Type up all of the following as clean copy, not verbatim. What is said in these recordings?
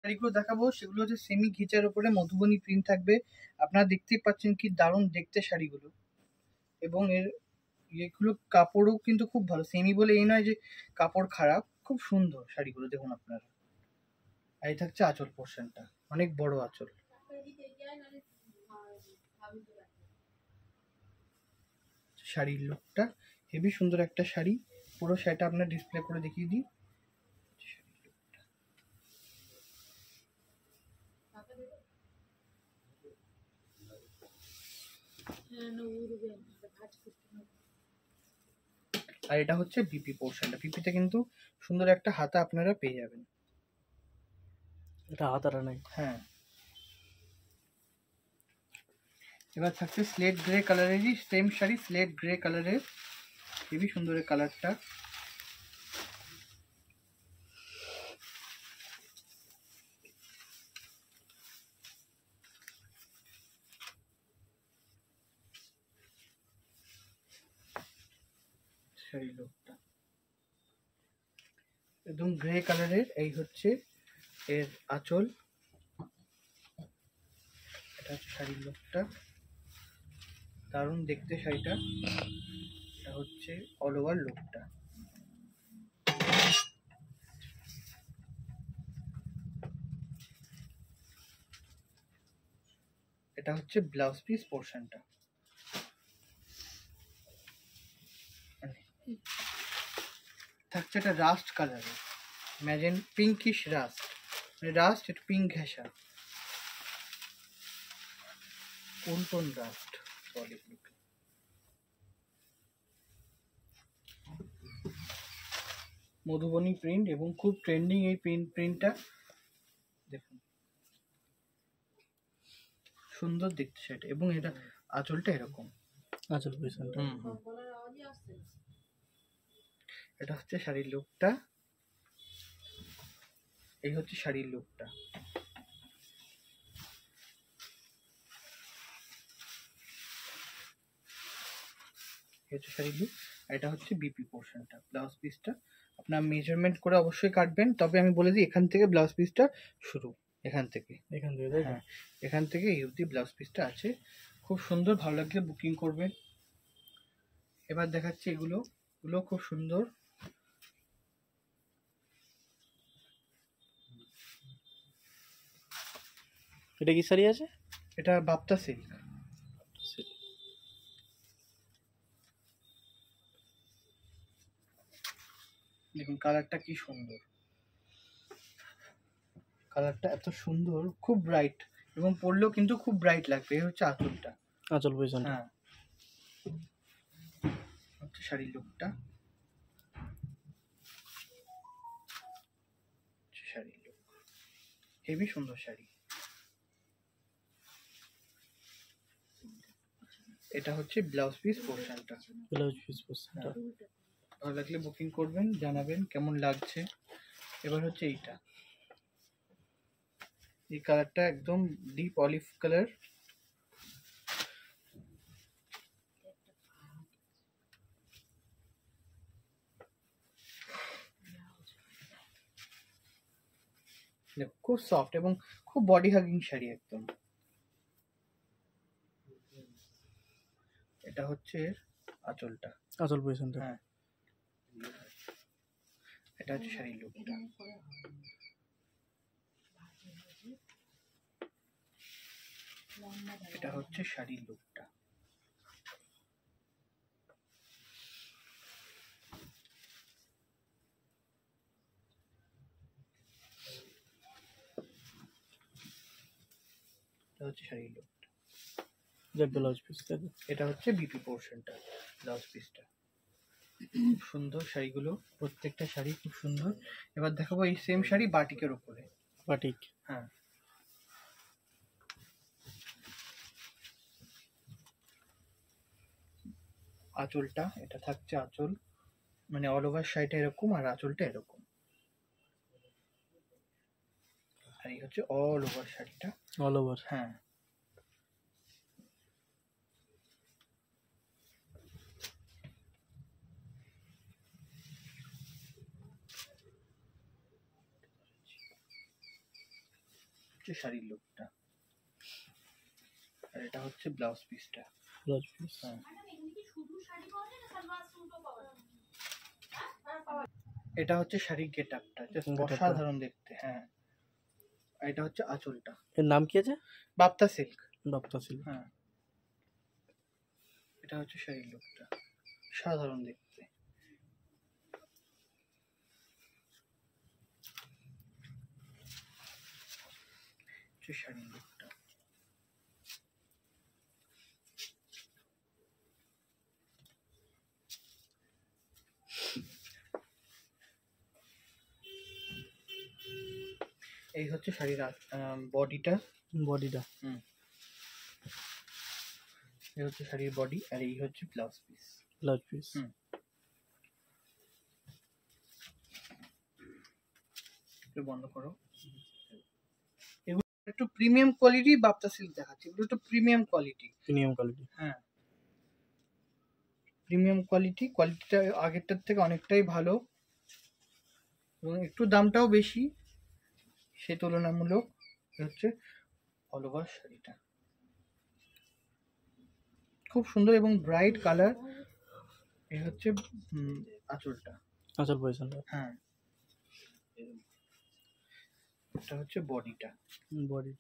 শাড়িগুলো দেখাবো সেগুলো হচ্ছে সেমি ঘিচার উপরে মধুবনী প্রিন্ট থাকবে। আপনারা দেখতেই পাচ্ছেন কি দারুণ দেখতে শাড়িগুলো, এবং এর এগুলো কাপড়ও কিন্তু খুব ভালো। সেমি বলে এই নয় যে কাপড় খারাপ, খুব সুন্দর শাড়িগুলো দেখুন আপনারা। আর এই থাকছে আঁচল পোর্শনটা, অনেক বড় আঁচল। শাড়ির লুকটা হেভি সুন্দর একটা শাড়ি, পুরো শাড়িটা আপনার ডিসপ্লে করে দেখিয়ে দিই। আর এটা হচ্ছে বিপি পোর্শনটা, বিপিতে কিন্তু সুন্দর একটা হাতা আপনারা পেয়ে যাবেন। এটা হাতাটা নাই। হ্যাঁ, এবার থাকছে স্লেট গ্রে কালারেরই সেম শাড়ি, স্লেট গ্রে কালারের, হেভি সুন্দর এই কালারটা। শাড়ি লুকটা একদম গ্রে কালারের, এই হচ্ছে এর আঁচল। এটা হচ্ছে শাড়ির লুকটা, দারুণ দেখতে শাড়িটা। এটা হচ্ছে অল ওভার লুকটা। এটা হচ্ছে ব্লাউজ পিস পোর্শনটা, থাকছে এটা রাস্ট কালারের, ম্যাজেন পিঙ্কিশ রাস্ট, মানে রাস্ট একটু পিঙ্ক ঘেঁষা, কোন rust solid look. Madhubani print এবং খুব ট্রেন্ডিং এই প্রিন্টটা দেখুন, সুন্দর দেখতে সেটা। এবং এটা আঁচলটা এরকম, আঁচল পিছনটা। এটা হচ্ছে শাড়ির লুকটা, এই হচ্ছে শাড়ির লুকটা। হচ্ছে শাড়ির লুক। আর এটা হচ্ছে বিপি পোর্শনটা, ব্লাউজ পিসটা আপনার মেজারমেন্ট করে অবশ্যই কাটবেন। তবে আমি বলে দিই এখান থেকে ব্লাউজ পিসটা শুরু, এখান থেকে, হ্যাঁ এখান থেকে এই অবধি ব্লাউজ পিসটা আছে। খুব সুন্দর, ভালো লাগলে বুকিং করবেন। এবার দেখাচ্ছি এগুলো খুব সুন্দর। এটা কি শাড়ি আছে? এটা বাপ্তা সিল্ক। দেখুন কালারটা কি সুন্দর, কালারটা এত সুন্দর, খুব ব্রাইট, এবং পরলেও কিন্তু খুব ব্রাইট লাগবে। এই হচ্ছে আঁচলটা, আঁচল পিছনটা। হ্যাঁ হচ্ছে শাড়ির লুকটা, শাড়ির লুক হেভি সুন্দর শাড়ি। এটা হচ্ছে ব্লাউজ পিস পোর্শনটা, ব্লাউজ পিস পিছনটা। ভালো লাগলে বুকিং করবেন, জানাবেন কেমন লাগছে। এবার হচ্ছে এইটা, এই কালারটা একদম ডিপ অলিভ কালার, খুব সফট এবং খুব বডি হাগিং শাড়ি একদম। এটা হচ্ছে আঁচলটা, আঁচল পিছনটা। হ্যাঁ এটা হচ্ছে শাড়ির লুকটা। এটা হচ্ছে শাড়ির লুকটা। এটা হচ্ছে শাড়ির লুকটা। Blouse piece. এটা হচ্ছে বিপি পোর্শনটা, ব্লাউজ পিসটা। খুব সুন্দর শাড়িগুলো, প্রত্যেকটা শাড়ি খুব সুন্দর। এবার দেখাবো এই সেম শাড়ি বাটিকের উপরে। বাটিক, হ্যাঁ আঁচলটা, এটা থাকছে আঁচল, মানে অল ওভার শাড়িটা এরকম আর আঁচলটা এরকম। আর এই হচ্ছে অল ওভার শাড়িটা, অল ওভার। হ্যাঁ হচ্ছে শাড়ির লুকটা, আর এটা হচ্ছে ব্লাউজ পিসটা। Blouse piece. হ্যাঁ, এটা হচ্ছে শাড়ির গেট আপটা, জাস্ট Get up টা। অসাধারণ দেখতে। হ্যাঁ, আর এটা হচ্ছে আঁচলটা, এর নাম কি আছে? বাপ্তা সিল্ক। বাপ্তা সিল্ক। হ্যাঁ, এটা হচ্ছে শাড়ির লুকটা, সাধারণ দেখতে। হচ্ছে শাড়ির লুকটা। এই হচ্ছে শাড়ির বডিটা। বডিটা। এই হচ্ছে শাড়ির বডি, আর এই হচ্ছে ব্লাউজ পিস। Blouse piece. হুম। একটু বন্ধ করো। এগুলো একটু প্রিমিয়াম কোয়ালিটি বাপ্তা সিল্ক দেখাচ্ছি, এগুলো একটু প্রিমিয়াম কোয়ালিটি। Premium quality. হ্যাঁ, প্রিমিয়াম কোয়ালিটিটা আগেরটার থেকে অনেকটাই ভালো, এবং একটু দামটাও বেশি সে তুলনামূলক। হচ্ছে অল ওভার শাড়িটা খুব সুন্দর এবং ব্রাইট কালার। এই হচ্ছে আঁচলটা। আঁচল পজিশনটা। হ্যাঁ, এটা হচ্ছে বডিটা। বডি।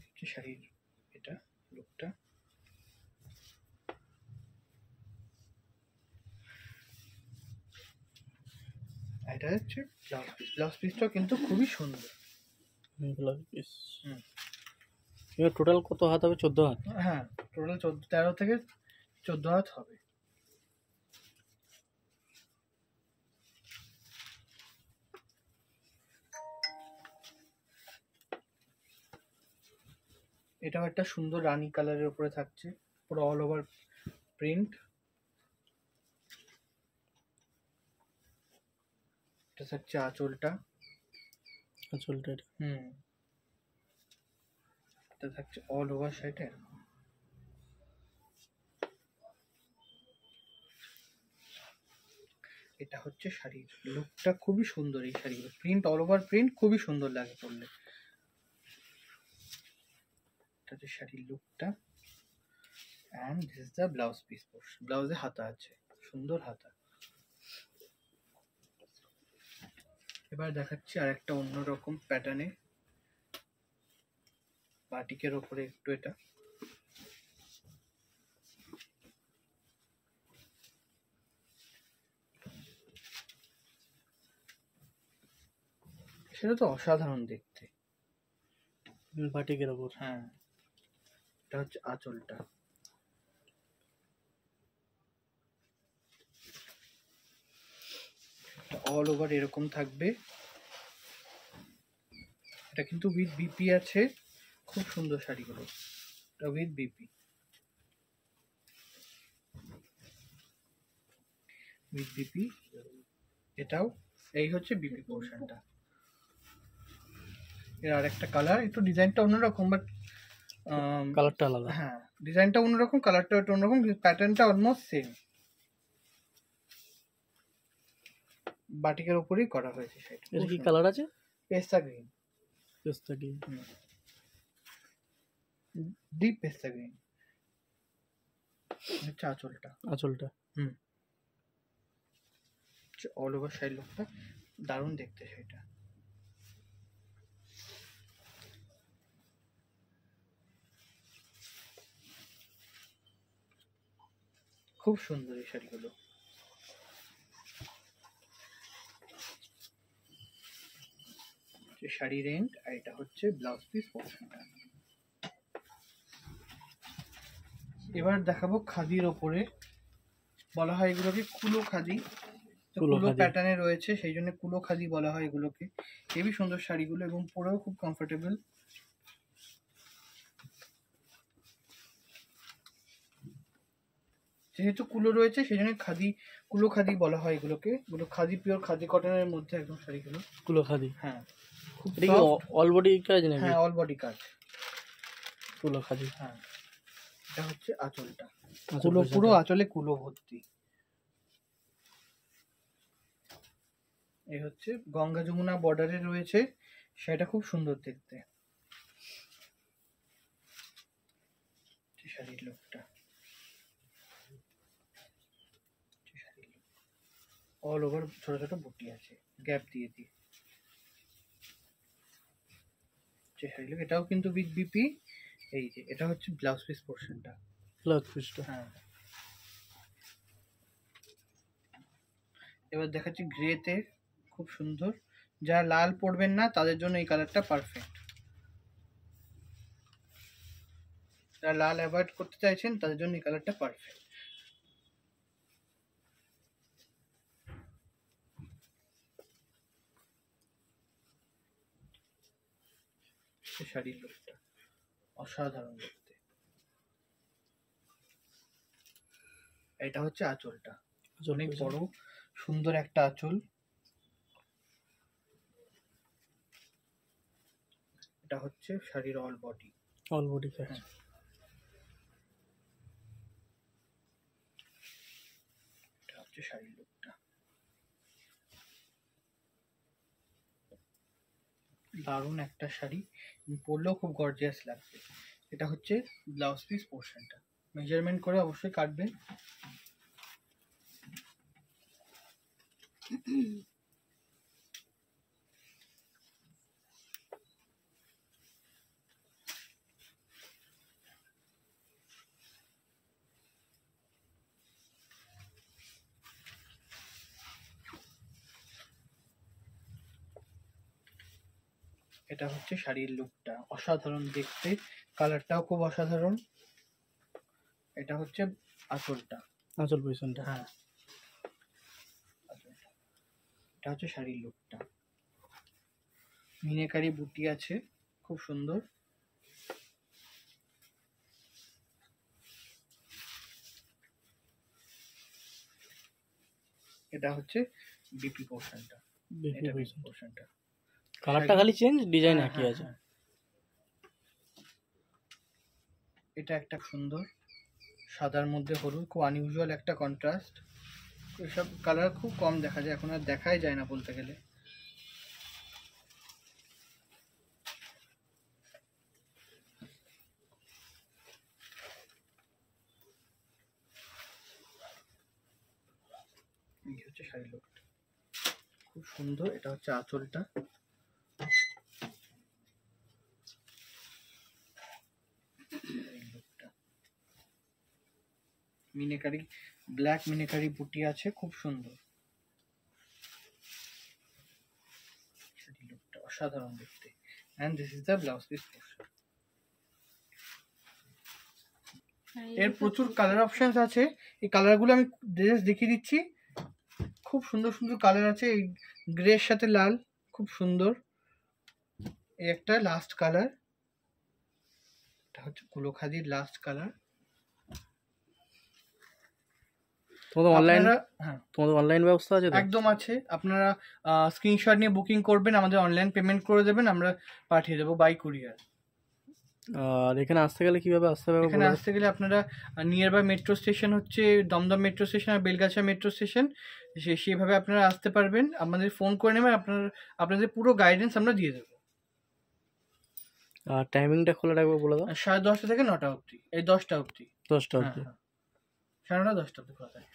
হচ্ছে শাড়ির এটা লুকটা। এটা হচ্ছে ব্লাউজ পিস। ব্লাউজ পিসটাও কিন্তু খুবই সুন্দর। Blouse piece. হুম। এবার টোটাল কত হাত হবে? 14 হাত। হ্যাঁ, টোটাল 13 থেকে 14 হাত হবে। এটাও একটা সুন্দর রানী কালারের উপরে থাকছে, পুরো অল ওভার প্রিন্ট। এটা থাকছে আঁচলটা। আঁচলটা এটা। এটা থাকছে অল ওভার শাড়িটা। এটা হচ্ছে শাড়ির লুকটা, খুবই সুন্দর। এই শাড়িগুলো প্রিন্ট, অল ওভার প্রিন্ট, খুবই সুন্দর লাগে পরলে। এটা হচ্ছে শাড়ির লুকটা, and this is the blouse piece portion. ব্লাউজে হাতা আছে, সুন্দর হাতা। এবার দেখাচ্ছি আর একটা অন্যরকম প্যাটার্নে, বাটিকের ওপরে একটু এটা। সেটা তো অসাধারণ দেখতে। বাটিকের ওপর। হ্যাঁ, এটা হচ্ছে আঁচলটা। অল ওভার এরকম থাকবে। এটা কিন্তু উইথ বিপি আছে, খুব সুন্দর শাড়িগুলো। এটা উইথ বিপি, এটাও। এই হচ্ছে বিপি পোর্শনটা। এর আরেকটা কালার, একটু ডিজাইনটা অন্যরকম, বাট কালারটা আলাদা। হ্যাঁ, ডিজাইনটা অন্যরকম, কালারটা একটু অন্যরকম, প্যাটার্নটা অলমোস্ট সেম। বাটিকের উপরেই করা হয়েছে সেটা। এর কি কালার আছে? পেস্তা গ্রিন। পেস্তা গ্রিন। ডিপ পেস্তা গ্রিন। হচ্ছে আঁচলটা। আঁচলটা। অল ওভার শাড়ি লুকটা দারুণ দেখতে সেটা। খুব সুন্দর এই শাড়িগুলো। শাড়ির এন্ড, আর এটা হচ্ছে ব্লাউজ পিস পোর্শনটা। এবার দেখাবো খাদির ওপরে, বলা হয় এগুলোকে কুলো খাদি। কুলো প্যাটার্নে রয়েছে, সেই জন্য কুলো খাদি বলা হয় এগুলোকে। হেবি সুন্দর শাড়িগুলো, এবং পরেও খুব কমফোর্টেবল। যেহেতু কুলো রয়েছে সেই জন্য কুলো খাদি বলা হয় এগুলোকে। এগুলো খাদি, পিওর খাদি কটনের মধ্যে একদম শাড়িগুলো। কুলো খাদি। হ্যাঁ, খুব অল বডি কাজ নাকি? হ্যাঁ, অল বডি কাজ। কুলো খাদি। হ্যাঁ, এটা হচ্ছে আঁচলটা। কুলো, পুরো আঁচলে কুলো ভর্তি। এই হচ্ছে গঙ্গা যমুনা বর্ডারে রয়েছে, সেটা খুব সুন্দর দেখতে। শাড়ির লুকটা, অল ওভার ছোট ছোট বুটি আছে, গ্যাপ দিয়ে দিয়ে। শাড়ির লুক, এটাও কিন্তু উইথ বিপি। এই যে এটা হচ্ছে ব্লাউজ পিস পোর্শনটা। ব্লাউজ পিসটা হ্যাঁ, এবার দেখাচ্ছি গ্রেতে, খুব সুন্দর। যারা লাল পরবেন না তাদের জন্য এই কালারটা পারফেক্ট। যারা লাল অ্যাভয়েড করতে চাইছেন তাদের জন্য এই কালারটা পারফেক্ট। শাড়ির লুকটা অসাধারণ দেখতে। এটা হচ্ছে আঁচলটা, অনেক বড় সুন্দর একটা আঁচল। এটা হচ্ছে শাড়ির অল বডি। অল বডি কাজ। এটা হচ্ছে শাড়ির লুকটা, দারুণ একটা শাড়ি, পরলেও খুব গর্জিয়াস লাগবে। এটা হচ্ছে ব্লাউজ পিস পোর্শনটা, মেজারমেন্ট করে অবশ্যই কাটবেন। এটা হচ্ছে শাড়ির লুকটা, অসাধারণ দেখতে, কালারটাও খুব অসাধারণ। এটা হচ্ছে আঁচলটা, আঁচল পজিশনটা। হ্যাঁ আঁচলটা। এটা হচ্ছে শাড়ির লুকটা, মিনাকারি বুটি আছে, খুব সুন্দর। এটা হচ্ছে বিপি পোর্শনটা, এটা বিপি পোর্শনটা। কালারটা খালি চেঞ্জ, ডিজাইন হ্যাঁ, একই হ্যাঁ, আছে। হ্যাঁ। এটা একটা সুন্দর সাদার মধ্যে হলুদ, খুব আনইউজুয়াল একটা কন্ট্রাস্ট। এসব কালার খুব কম দেখা যায়, এখন আর দেখাই যায় না বলতে গেলে। এই হচ্ছে শাড়ির লুকটা, খুব সুন্দর। এটা হচ্ছে আঁচলটা, মিনাকারি ব্ল্যাক মিনাকারি বুটি আছে, খুব সুন্দর। শাড়ির লুকটা অসাধারণ দেখতে। And this is the blouse piece portion. এর প্রচুর কালার অপশনস আছে, এই কালারগুলো আমি ড্রেস দেখিয়ে দিচ্ছি। খুব সুন্দর সুন্দর কালার আছে, এই গ্রের সাথে লাল, খুব সুন্দর। এই একটা লাস্ট কালার, এটা হচ্ছে কুলোখাদির লাস্ট কালার। তোমাদের অনলাইন ব্যবস্থা আছে তো? একদম আছে, আপনারা স্ক্রিনশট নিয়ে বুকিং করবেন, আমাদের অনলাইন পেমেন্ট করে দেবেন, আমরা পাঠিয়ে দেবো বাই কুরিয়ার। আর এখানে আসতে গেলে কিভাবে আসতে হবে? এখানে আসতে গেলে আপনারা নিয়ার বাই মেট্রো স্টেশন হচ্ছে দমদম মেট্রো স্টেশন আর বেলগাছা মেট্রো স্টেশন, সেইভাবে আপনারা আসতে পারবেন। আমাদের ফোন করে নেবেন, আপনাদের পুরো গাইডেন্স আমরা দিয়ে দেবো। আর টাইমিংটা খোলা রাখবো বলে দাও। 10:30 থেকে 9টা অবধি, এই 10টা অবধি। 10টা অবধি। 9:30 10টা অবধি খোলা থাকে।